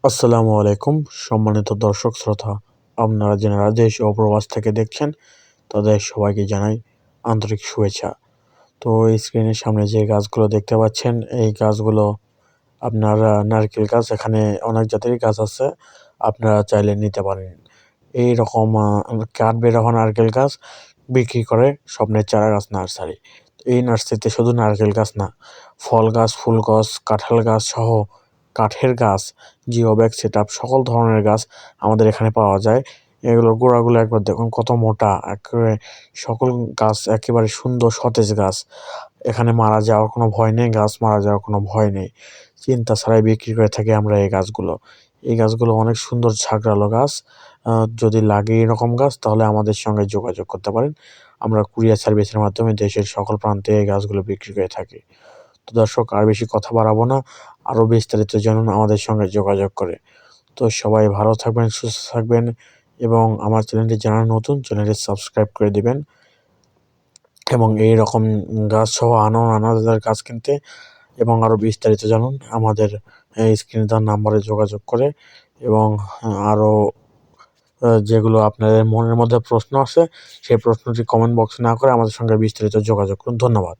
আসসালামু আলাইকুম সম্মানিত দর্শক শ্রোতা, আপনারা যারা দেশ ও প্রবাস থেকে দেখছেন তাদের সবাইকে জানাই আন্তরিক শুভেচ্ছা। তো এই স্ক্রিনের সামনে যে গাছগুলো দেখতে পাচ্ছেন এই গাছগুলো আপনার নারকেল গাছ। এখানে অনেক জাতেরই গাছ আছে, আপনারা চাইলে নিতে পারেন। এই রকম কাঠ বেরোনো নারকেল গাছ বিক্রি করে স্বপ্নের চারা গাছ নার্সারি। এই নার্সারিতে শুধু নারকেল গাছ না, ফল গাছ, ফুল গাছ, কাঁঠাল গাছ সহ কাঠের গাছ, জিও ব্যাগ সেটআপ সকল ধরনের গাছ আমাদের এখানে পাওয়া যায়। এগুলোর গোড়াগুলো একবার দেখুন কত মোটা, একেবারে সকল গাছ একেবারে সুন্দর সতেজ গাছ। এখানে মারা যাওয়ার কোনো ভয় নেই, গাছ মারা যাওয়ার কোনো ভয় নেই। চিন্তা ছাড়াই বিক্রি করে থাকি আমরা এই গাছগুলো। এই গাছগুলো অনেক সুন্দর ঝাঁকড়ালো গাছ। যদি লাগে এরকম গাছ তাহলে আমাদের সঙ্গে যোগাযোগ করতে পারেন। আমরা কুরিয়ার সার্ভিসের মাধ্যমে দেশের সকল প্রান্তে এই গাছগুলো বিক্রি করে থাকি। তো দর্শক, আর বেশি কথা বাড়াবো না, আরও বিস্তারিত জানুন আমাদের সঙ্গে যোগাযোগ করে। তো সবাই ভালো থাকবেন, সুস্থ থাকবেন এবং আমার চ্যানেলটি যারা নতুন চ্যানেলটি সাবস্ক্রাইব করে দিবেন এবং এই রকম গাছ সহ আনারদার গাছ কিনতে এবং আরও বিস্তারিত জানুন আমাদের স্ক্রিনে দেওয়া নাম্বারে যোগাযোগ করে। এবং আরও যেগুলো আপনাদের মনের মধ্যে প্রশ্ন আছে সেই প্রশ্নটি কমেন্ট বক্সে না করে আমাদের সঙ্গে বিস্তারিত যোগাযোগ করুন। ধন্যবাদ।